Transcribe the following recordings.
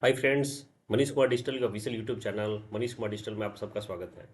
हाय friends. Manish Kumar digital का official YouTube channel Manish Kumar digital में आप सबका स्वागत है।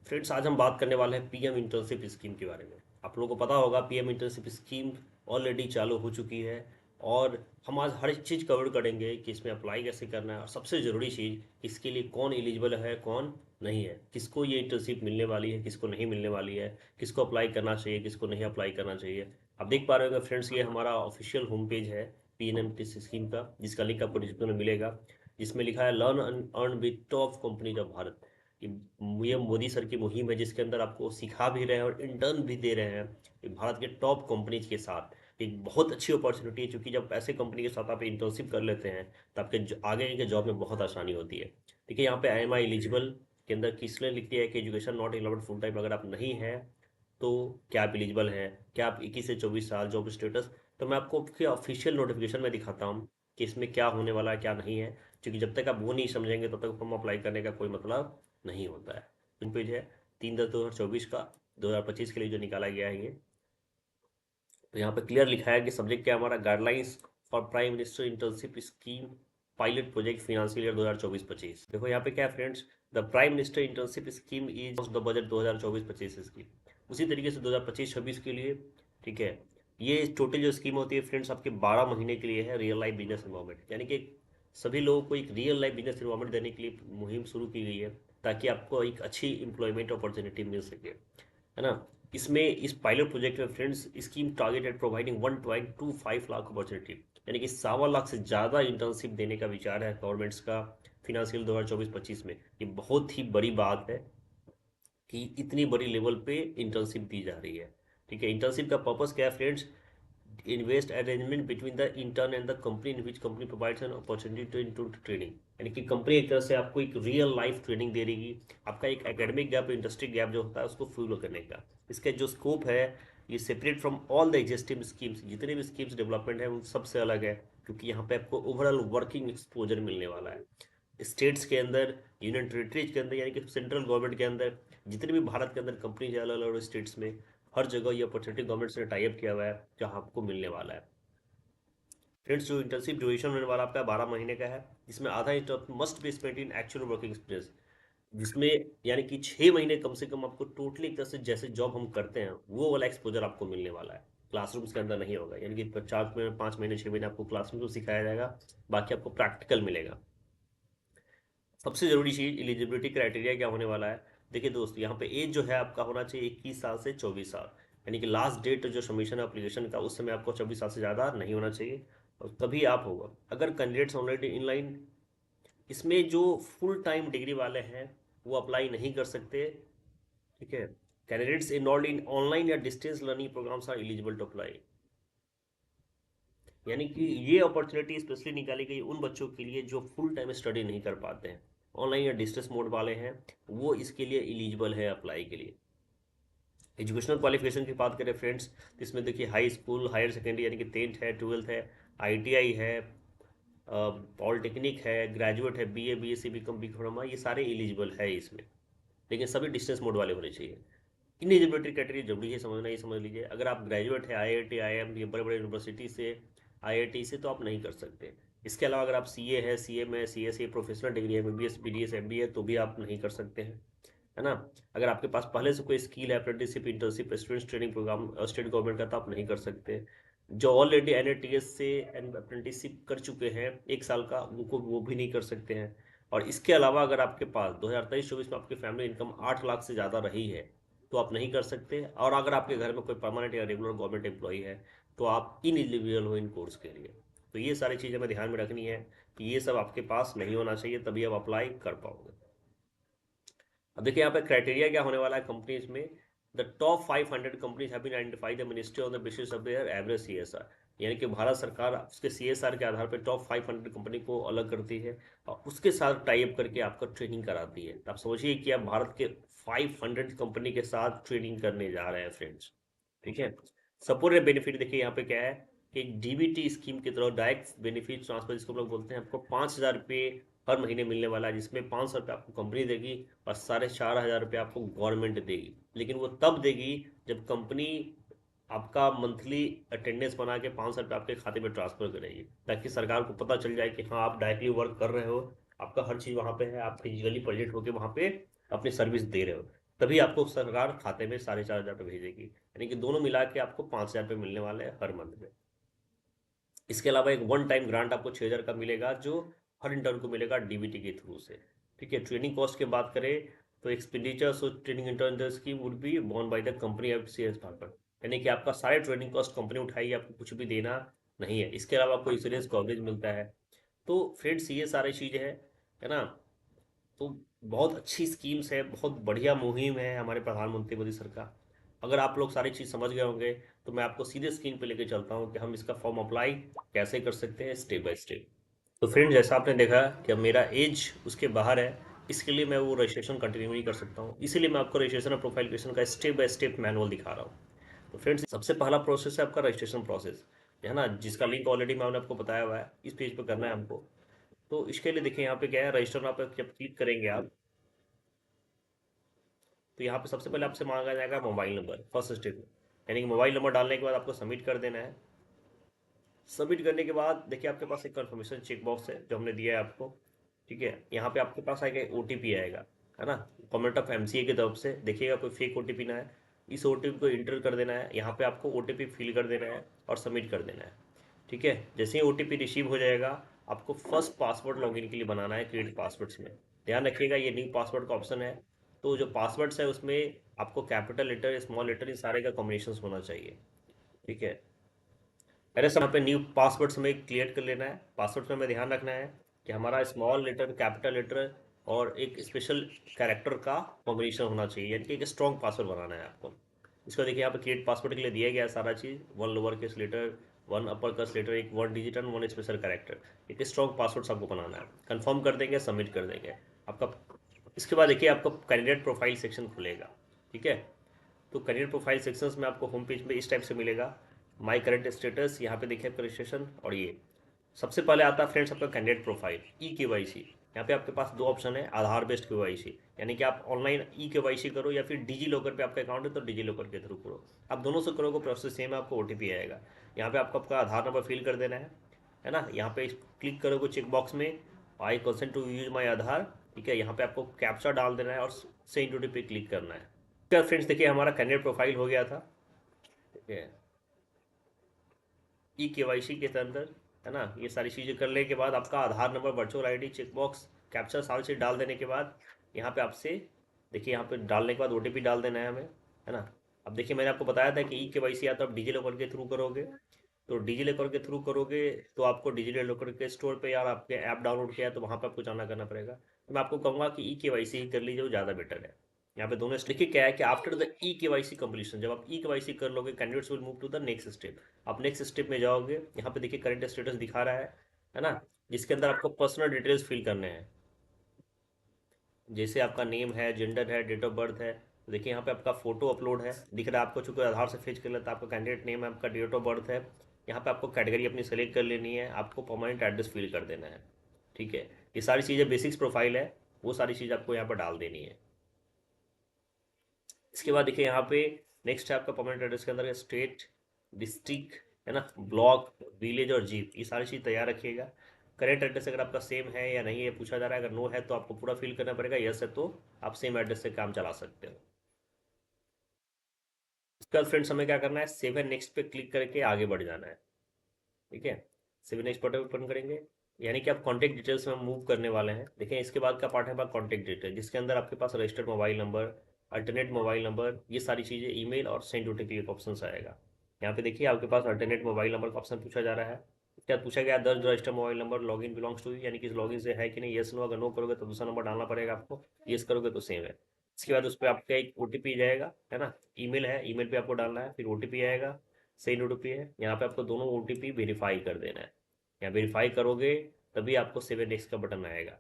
फ्रेंड्स, आज हम बात करने वाले हैं पीएम इंटर्नशिप स्कीम के बारे में। आप लोगों को पता होगा पीएम इंटर्नशिप स्कीम ऑलरेडी चालू हो चुकी है और हम आज हर एक चीज़ कवर करेंगे कि इसमें अप्लाई कैसे करना है और सबसे ज़रूरी चीज़ इसके लिए कौन एलिजिबल है कौन नहीं है, किसको ये इंटर्नशिप मिलने वाली है किसको नहीं मिलने वाली है, किसको अप्लाई करना चाहिए किसको नहीं अप्लाई करना चाहिए। आप देख पा रहे होंगे फ्रेंड्स, ये हमारा ऑफिशियल होम पेज है पीएम स्कीम का, जिसका लिंक आपको डिस्क्रिप्शन में मिलेगा, जिसमें लिखा है learn earn with top companies of Bharat. ये मोदी सर की मुहिम है जिसके अंदर आपको सिखा भी रहे हैं और इंटर्न भी दे रहे हैं कि भारत के टॉप कंपनीज के साथ। एक बहुत अच्छी अपॉर्चुनिटी है, क्योंकि जब ऐसे कंपनी के साथ आप इंटर्नशिप कर लेते हैं तो आपके आगे के जॉब में बहुत आसानी होती है। देखिए यहाँ पे आई एम आई एलिजिबल के अंदर किसने लिख दिया है कि education not allowed full time. अगर आप नहीं है तो क्या आप एलिजिबल हैं, क्या आप 21 से 24 साल जॉब स्टेटस। तो मैं आपको ऑफिशियल नोटिफिकेशन में दिखाता हूँ कि इसमें क्या होने वाला है क्या नहीं है, क्योंकि जब तक आप वो नहीं समझेंगे तब तक फॉर्म अप्लाई करने का कोई मतलब नहीं होता है। पिन पेज है 3/10/2024 का, 2025 के लिए जो निकाला गया है ये। तो यहाँ पे क्लियर लिखा है कि सब्जेक्ट क्या है हमारा, guidelines for prime minister internship scheme pilot project financial year 2024-25। देखो यहाँ पे क्या है friends, the prime minister internship scheme is the budget 2024-25 scheme. उसी तरीके से 2025-26 के लिए, ठीक है, ये टोटल जो स्कीम होती है फ्रेंड्स आपके 12 महीने के लिए है। रियल लाइफ बिजनेस इन्वायरमेंट यानी कि सभी लोगों को एक रियल लाइफ बिजनेस इन्वायरमेंट देने के लिए मुहिम शुरू की गई है, ताकि आपको एक अच्छी इंप्लॉयमेंट अपॉर्चुनिटी मिल सके, है ना। इसमें इस पायलट प्रोजेक्ट में friends scheme target eight providing 1.25 lakh opportunity, यानी कि 1.25 लाख से ज़्यादा इंटर्नशिप देने का विचार है गवर्नमेंट्स का फिनेंशियल 2024-25 में। ये बहुत ही बड़ी बात है कि इतनी बड़ी लेवल पे इंटर्नशिप दी जा रही है। ठीक है, इंटर्नशिप का पर्पस क्या है friends, invest arrangement between the intern and the company in which company provides an opportunity to into training, यानी कि कंपनी एक तरह से आपको एक रियल लाइफ ट्रेनिंग दे रही। आपका एक एकेडमिक गैप इंडस्ट्री गैप जो होता है उसको फुल करने का। इसका जो स्कोप है ये separate from all the existing schemes, जितने भी स्कीम्स डेवलपमेंट है उन सबसे अलग है, क्योंकि यहाँ पे आपको ओवरऑल वर्किंग एक्सपोजर मिलने वाला है। स्टेट्स के अंदर, यूनियन टेरिटरीज के अंदर, यानी कि सेंट्रल गवर्नमेंट के अंदर जितने भी भारत के अंदर कंपनीज है अलग अलग स्टेट्स में, हर जगह ये अपॉर्चुनिटी गवर्नमेंट से टाई अप किया हुआ है जहाँ आपको मिलने वाला है। फ्रेंड्स, जो इंटर्नशिप ड्यूरेशन होने वाला आपका 12 महीने का है, जिसमें आधा intern must be spent in actual working experience, जिसमें यानी कि 6 महीने कम से कम आपको टोटली एक तरह से जैसे जॉब हम करते हैं वो वाला एक्सपोजर आपको मिलने वाला है। क्लासरूम्स के अंदर नहीं होगा, यानी कि 4 महीने 5 महीने 6 महीने आपको क्लासरूम को सिखाया जाएगा, बाकी आपको प्रैक्टिकल मिलेगा। सबसे ज़रूरी चीज़ एलिजिबिलिटी क्राइटेरिया क्या होने वाला है। देखिए दोस्त, यहाँ पे एज जो है आपका होना चाहिए 21 साल से 24 साल, यानी कि लास्ट डेट जो सबमिशन है एप्लीकेशन का उस समय आपको 24 साल से ज़्यादा नहीं होना चाहिए, और तभी आप होगा। अगर कैंडिडेट्स ऑलरेडी इन लाइन, इसमें जो फुल टाइम डिग्री वाले हैं वो अप्लाई नहीं कर सकते। ठीक है, कैंडिडेट्स इनरोल्ड इन ऑनलाइन या distance learning programs are eligible to apply, यानी कि ये अपॉर्चुनिटी स्पेशली निकाली गई उन बच्चों के लिए जो फुल टाइम स्टडी नहीं कर पाते हैं, ऑनलाइन या डिस्टेंस मोड वाले हैं, वो इसके लिए एलिजिबल है अप्लाई के लिए। एजुकेशनल क्वालिफिकेशन की बात करें फ्रेंड्स, तो इसमें देखिए हाई स्कूल हायर सेकेंडरी यानी कि 10th है, 12th है, आईटीआई है, पॉलिटेक्निक है, ग्रेजुएट है, बीए बीएससी बीकॉम बीकॉम, ये सारे एलिजिबल है इसमें, लेकिन सभी डिस्टेंस मोड वाले होने चाहिए। इन एलिजिबिलिटी क्राइटेरिया जरूरी है समझना, ये समझ लीजिए। अगर आप ग्रेजुएट है आईआईटी आईआईएम ये बड़े बड़े यूनिवर्सिटी से, आईआईटी से, तो आप नहीं कर सकते। इसके अलावा अगर आप सीए है, सीए में सीएस प्रोफेशनल डिग्री है, एमबीबीएस बीडीएस एमबीए, तो भी आप नहीं कर सकते हैं, है ना। अगर आपके पास पहले से कोई स्किल है, apprenticeship internship students training program state government का, तो आप नहीं कर सकते। जो ऑलरेडी एनएटीएस से अप्रेंटिसशिप कर चुके हैं 1 साल का, उनको वो भी नहीं कर सकते हैं। और इसके अलावा अगर आपके पास 2023-24 में आपकी फैमिली इनकम 8 लाख से ज़्यादा रही है तो आप नहीं कर सकते। और अगर आपके घर में कोई परमानेंट या रेगुलर गवर्नमेंट एम्प्लॉई है तो आप इनएलिजिबल हो इन कोर्स के लिए। तो ये सारी चीज़ें हमें ध्यान में रखनी है कि ये सब आपके पास नहीं होना चाहिए, तभी आप अप्लाई कर पाओगे। अब देखिए यहाँ पे क्राइटेरिया क्या होने वाला है कंपनीज में। The top 500 companies have been identified the ministry on the basis of their average CSR, यानी कि भारत सरकार उसके सीएसआर के आधार पर टॉप 500 कंपनी को अलग करती है और उसके साथ टाई अप करके आपका ट्रेनिंग कराती है। तो आप समझिए कि आप भारत के 500 कंपनी के साथ ट्रेनिंग करने जा रहे हैं फ्रेंड्स। ठीक है, सपोर्ट बेनिफिट देखिए यहाँ पे क्या है कि डीबीटी स्कीम की तरह डायरेक्ट बेनिफिट ट्रांसफर, जिसको हम लोग बोलते हैं, आपको 5,000 रुपये हर महीने मिलने वाला है, जिसमें 500 रुपये आपको कंपनी देगी और 4,500 रुपये आपको गवर्नमेंट देगी। लेकिन वो तब देगी जब कंपनी आपका मंथली अटेंडेंस बना के 500 रुपये आपके खाते में ट्रांसफर करेगी, ताकि सरकार को पता चल जाए कि हाँ आप डायरेक्टली वर्क कर रहे हो, आपका हर चीज़ वहाँ पे है, आप फिजिकली प्रेजेंट होकर वहाँ पे अपनी सर्विस दे रहे हो। तभी आपको सरकार खाते में 4,500 भेजेगी, यानी कि दोनों मिला के आपको 5,000 मिलने वाले हैं हर मंथ में। इसके अलावा एक वन टाइम ग्रांट आपको 6,000 का मिलेगा, जो हर इंटर्न को मिलेगा डीबीटी के थ्रू से। ठीक है, ट्रेनिंग कॉस्ट की बात करें तो expenditures of training intern scheme would be borne by the company at CS purpose, यानी कि आपका सारे ट्रेनिंग कॉस्ट कंपनी उठाएगी, आपको कुछ भी देना नहीं है। इसके अलावा आपको इंश्योरेंस कवरेज मिलता है। तो फ्रेंड्स ये सारी चीज़ है ना। तो बहुत अच्छी स्कीम्स है, बहुत बढ़िया मुहिम है हमारे प्रधानमंत्री मोदी सरकार। अगर आप लोग सारी चीज़ समझ गए होंगे तो मैं आपको सीधे स्क्रीन पे लेके चलता हूँ कि हम इसका फॉर्म अप्लाई कैसे कर सकते हैं स्टेप बाय स्टेप। तो फ्रेंड जैसा आपने देखा कि अब मेरा एज उसके बाहर है, इसके लिए मैं वो रजिस्ट्रेशन कंटिन्यू नहीं कर सकता हूँ, इसीलिए मैं आपको रजिस्ट्रेशन और प्रोफाइल क्रिएशन का स्टेप बाय स्टेप मैनुअल दिखा रहा हूँ। तो फ्रेंड्स सबसे पहला प्रोसेस है आपका रजिस्ट्रेशन प्रोसेस, है ना, जिसका लिंक ऑलरेडी मैंने आपको बताया हुआ है, इस पेज पर करना है हमको। तो इसके लिए देखिए यहाँ पे क्या है, रजिस्टर आप जब क्लिक करेंगे आप, तो यहाँ पे सबसे पहले आपसे मांगा जाएगा मोबाइल नंबर फर्स्ट स्टेप में, यानी कि मोबाइल नंबर डालने के बाद आपको सबमिट कर देना है। सबमिट करने के बाद देखिए आपके पास एक कन्फर्मेशन चेक बॉक्स है जो हमने दिया है आपको। ठीक है, यहाँ पे आपके पास आएगा ओटीपी आएगा, है ना, गवर्नमेंट ऑफ एमसीए की तरफ से। देखिएगा कोई फेक ओटीपी ना है, इस ओटीपी को इंटर कर देना है, यहाँ पे आपको ओटीपी फिल कर देना है और सबमिट कर देना है। ठीक है, जैसे ही ओटीपी रिसीव हो जाएगा आपको फर्स्ट पासवर्ड लॉगिन के लिए बनाना है क्रिएट पासवर्ड्स में। ध्यान रखिएगा ये न्यू पासवर्ड का ऑप्शन है, तो जो पासवर्ड्स है उसमें आपको कैपिटल लेटर स्मॉल लेटर इन सारे का कॉम्बिनेशन होना चाहिए। ठीक है, पहले सब यहाँ पे न्यू पासवर्ड्स हमें क्लियर कर लेना है। पासवर्ड में हमें ध्यान रखना है कि हमारा स्मॉल लेटर कैपिटल लेटर और एक स्पेशल कैरेक्टर का कॉम्बिनेशन होना चाहिए, यानी कि एक स्ट्रॉन्ग पासवर्ड बनाना है आपको। इसको देखिए यहाँ पे क्रिएट पासवर्ड के लिए दिया गया है सारा चीज़, one lower case letter, one upper case letter, एक one digit and one special character, एक स्ट्रॉन्ग पासवर्ड आपको बनाना है। कंफर्म कर देंगे, सबमिट कर देंगे आपका। इसके बाद देखिए आपको कैंडिडेट प्रोफाइल सेक्शन खुलेगा। ठीक है, तो करियर प्रोफाइल सेक्शंस में आपको होम पेज पे इस टाइप से मिलेगा, माय करंट स्टेटस, यहाँ पे देखिए आपका रजिस्ट्रेशन, और ये सबसे पहले आता है फ्रेंड्स आपका कैंडिडेट प्रोफाइल ई के वाई सी। यहाँ पे आपके पास दो ऑप्शन है, आधार बेस्ड के वाई सी, यानी कि आप ऑनलाइन ई के वाई सी करो या फिर डिजी लॉकर पे आपका अकाउंट है तो डिजी लॉकर के थ्रू करो। आप दोनों से करोगे प्रोसेस सेम है, आपको ओटीपी आएगा। यहाँ पे आपको आपका आधार नंबर फिल कर देना है ना। यहाँ पे क्लिक करोगे चेक बॉक्स में आई कंसेंट टू यूज माई आधार। ठीक है, यहाँ पे आपको कैप्चा डाल देना है और सेंड ओटीपी पे क्लिक करना है। क्या फ्रेंड्स देखिए हमारा कैंडिडेट प्रोफाइल हो गया था। ठीक है, ई के वाई सी के अंदर, है ना, ये सारी चीज़ें करने के बाद आपका Aadhaar number virtual ID check box captcha साल से डाल देने के बाद यहाँ पे आपसे देखिए, यहाँ पे डालने के बाद ओटीपी डाल देना है हमें, है ना। अब देखिए मैंने आपको बताया था कि ई के वाई सी या तो आप डिजी लॉकर के थ्रू करोगे, तो डिजी लॉकर के थ्रू करोगे तो आपको डिजी लॉकर के स्टोर पे यार आपके ऐप डाउनलोड किया है तो वहाँ पे आपको जाना करना पड़ेगा। तो मैं आपको कहूँगा कि ई के वाई सी ही कर लीजिए, वो ज़्यादा बेटर है। यहाँ पे दोनों देखिए क्या है कि आफ्टर द ई के वाई सी कम्प्लीशन, जब आप ई के वाई सी कर लोगे candidates will move to the next step. आप नेक्स्ट स्टेप में जाओगे, यहाँ पे देखिए करंट स्टेटस दिखा रहा है ना, जिसके अंदर आपको पर्सनल डिटेल्स फिल करने हैं, जैसे आपका नेम है, जेंडर है, डेट ऑफ बर्थ है। तो देखिए यहाँ पे आपका फोटो अपलोड है, दिख रहा है आपको, चूंकि आधार से फेच कर लेता है, आपका कैंडिडेट नेम है, आपका डेट ऑफ बर्थ है। यहाँ पे आपको कैटेगरी अपनी सेलेक्ट कर लेनी है, आपको परमानेंट एड्रेस फिल कर देना है। ठीक है, ये सारी चीज़ें बेसिक्स प्रोफाइल है, वो सारी चीज़ आपको यहाँ पर डाल देनी है। इसके बाद देखिए यहाँ पे नेक्स्ट है आपका परमानेंट एड्रेस के अंदर स्टेट, डिस्ट्रिक्ट, है ना, ब्लॉक, विलेज और जीप, ये सारी चीज़ तैयार रखिएगा। करेंट एड्रेस अगर आपका सेम है या नहीं है पूछा जा रहा है, अगर नो है तो आपको पूरा फिल करना पड़ेगा, यस है तो आप सेम एड्रेस से काम चला सकते हो। उसके बाद फ्रेंड्स हमें क्या करना है, सेव एंड नेक्स्ट पे क्लिक करके आगे बढ़ जाना है। ठीक है, save and next button open करेंगे, यानी कि आप कॉन्टैक्ट डिटेल्स में मूव करने वाले हैं। देखिए इसके बाद का पार्ट है आपका कॉन्टैक्ट डिटेल, जिसके अंदर आपके पास registered mobile number, alternate mobile number, ये सारी चीज़ें, ईमेल और सेंड ओटीपी का ऑप्शन आएगा। यहाँ पे देखिए आपके पास अल्टरनेट मोबाइल नंबर का ऑप्शन पूछा जा रहा है। क्या पूछा गया, दर्ज registered mobile number login belongs to, यानी कि इस लॉगिन से है कि नहीं, यस नो। अगर नो करोगे तो दूसरा नंबर डालना पड़ेगा आपको, यस करोगे तो सेम है। इसके बाद उस पर आपका एक ओटीपी जाएगा, है ना, ईमेल है, ईमेल पे आपको डालना है, फिर ओटीपी आएगा, सेंड ओटीपी है, यहाँ पे आपको दोनों ओटीपी वेरीफाई कर देना है। यहाँ वेरीफाई करोगे तभी आपको सेवन नेक्स्ट का बटन आएगा।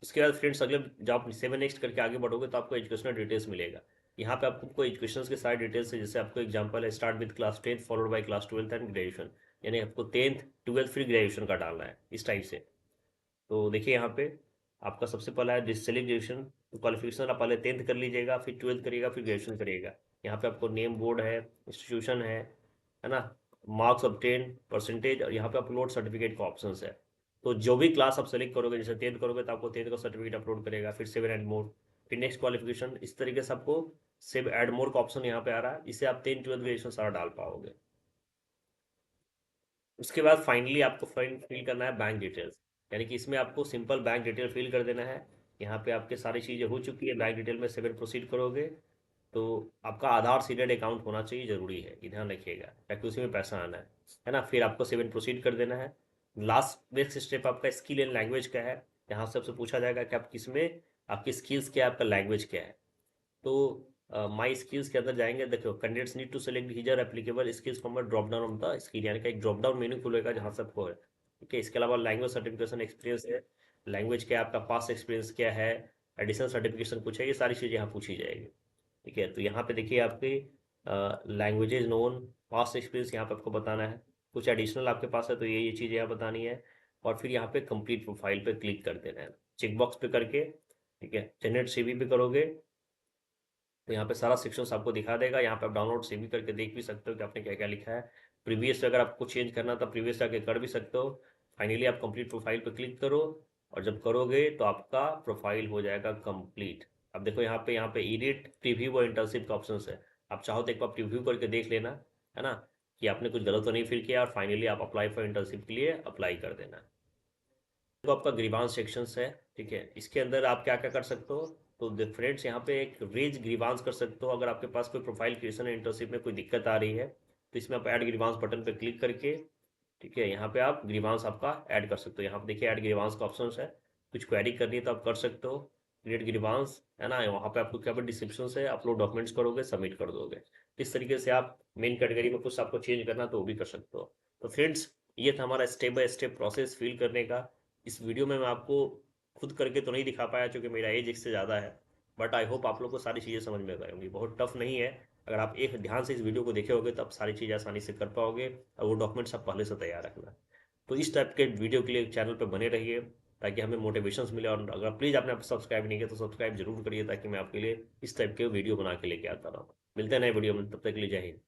उसके बाद फ्रेंड्स अगले जब आप सेवन नेक्स्ट करके आगे बढ़ोगे तो आपको एजुकेशनल डिटेल्स मिलेगा। यहाँ पे आपको एजुकेशन के सारे डिटेल्स है, जैसे आपको एग्जांपल है, start with class 10th followed by class 12th and graduation, यानी आपको 10th 12th फिर ग्रेजुएशन का डालना है इस टाइप से। तो देखिए यहाँ पे आपका सबसे पहला है सेलेक्ट ग्रेजुएशन, तो क्वालिफिकेशन आप पहले 10th कर लीजिएगा, फिर 12th करिएगा, फिर ग्रेजुएशन करिएगा। यहाँ पे आपको नेम, बोर्ड है, इंस्टीट्यूशन है ना, मार्क्स ऑब्टेन, परसेंटेज, और यहाँ पे अपलोड सर्टिफिकेट का ऑप्शन है। तो जो भी क्लास आप सेलेक्ट करोगे, जैसे 10th करोगे तो आपको 10th का सर्टिफिकेट अपलोड करेगा, फिर 7 एंड मोर, फिर नेक्स्ट क्वालिफिकेशन, इस तरीके से आपको सेव एड मोर का ऑप्शन यहाँ पे आ रहा है। इससे आप 10th 12th ग्रेजुएशन सारा डाल पाओगे। उसके बाद फाइनली आपको फिल करना है बैंक डिटेल्स, यानी कि इसमें आपको सिंपल बैंक डिटेल फिल कर देना है। यहाँ पे आपके सारी चीज़ें हो चुकी है, बैंक डिटेल में 7 प्रोसीड करोगे तो आपका आधार सीडेड अकाउंट होना चाहिए, ज़रूरी है, ये ध्यान रखिएगा, ताकि उसी में पैसा आना है ना। फिर आपको 7 प्रोसीड कर देना है। लास्ट नेक्स्ट स्टेप आपका स्किल एंड लैंग्वेज का है। यहाँ से आपसे पूछा जाएगा कि आप किस में, आपकी स्किल्स क्या है, आपका लैंग्वेज क्या है। तो माई स्किल्स के अंदर जाएंगे, देखो candidates need to select his her applicable skills from a drop down of the skill, यानी कि एक ड्रॉप डाउन मेन्यू खुलेगा जहाँ से आपको है, ठीक है। इसके अलावा लैंग्वेज सर्टिफिकेशन एक्सपीरियंस है, लैंग्वेज क्या है, आपका पास्ट एक्सपीरियंस क्या है, एडिशनल सर्टिफिकेशन कुछ है, ये सारी चीज़ें यहाँ पूछी जाएगी, ठीक है। तो यहाँ पे देखिए आपकी लैंग्वेजेज नोन, पास्ट एक्सपीरियंस यहाँ पे आपको बताना है, कुछ एडिशनल आपके पास है तो ये चीज़ें यहाँ बतानी है। और फिर यहाँ पे कंप्लीट प्रोफाइल पे क्लिक कर देना है, चेक बॉक्स पे करके, ठीक है। जनरेट सीवी पे करोगे तो यहाँ पे सारा सेक्शंस आपको दिखा देगा। यहाँ पे आप डाउनलोड से भी करके देख भी सकते हो कि आपने क्या क्या लिखा है। प्रीवियस अगर आपको चेंज करना था प्रीवियस जाके कर भी सकते हो। फाइनली आप कंप्लीट प्रोफाइल पे क्लिक करो, और जब करोगे तो आपका प्रोफाइल हो जाएगा कंप्लीट। अब देखो यहाँ पे एडिट, प्रीव्यू और इंटर्नशिप का ऑप्शन है। आप चाहो तो एक बार प्रीव्यू करके देख लेना, है ना, कि आपने कुछ गलत तो नहीं फिल किया, और फाइनली आप अप्लाई फॉर इंटर्नशिप के लिए अप्लाई कर देना। तो आपका ग्रीवांस सेक्शंस है, ठीक है। इसके अंदर आप क्या क्या कर सकते हो, तो फ्रेंड्स यहाँ पे एक रेज ग्रीवांस कर सकते हो। अगर आपके पास कोई प्रोफाइल क्रिएशन है, इंटर्नशिप में कोई दिक्कत आ रही है, तो इसमें आप ऐड ग्रीवांस बटन पे क्लिक करके, ठीक है, यहाँ पे आप ग्रीवांस आपका ऐड कर सकते हो। यहाँ पे देखिए ऐड ग्रीवांस का ऑप्शन है, कुछ क्वेरी करनी है तो आप कर सकते हो, क्रिएट ग्रीवांस, है ना। वहाँ पे आपको क्या डिस्क्रिप्शन है, अपलोड डॉक्यूमेंट्स करोगे, सबमिट कर दोगे। इस तरीके से आप मेन कैटेगरी में कुछ आपको चेंज करना तो वो भी कर सकते हो। तो फ्रेंड्स, ये था हमारा step by step process fill करने का। इस वीडियो में मैं आपको खुद करके तो नहीं दिखा पाया क्योंकि मेरा एज इससे ज़्यादा है, बट आई होप आप लोग को सारी चीज़ें समझ में गई होंगी। बहुत टफ नहीं है, अगर आप एक ध्यान से इस वीडियो को देखे होगे तो आप सारी चीज़ें आसानी से कर पाओगे, और वो डॉक्यूमेंट्स आप पहले से तैयार रखना। तो इस टाइप के वीडियो के लिए चैनल पर बने रहिए, ताकि हमें मोटिवेशंस मिले। और अगर प्लीज़ आपने सब्सक्राइब नहीं किया तो सब्सक्राइब जरूर करिए, ताकि मैं आपके लिए इस टाइप के वीडियो बना के लेके आता रहूँ। मिलते हैं नए वीडियो में, तब तक के लिए जय हिंद।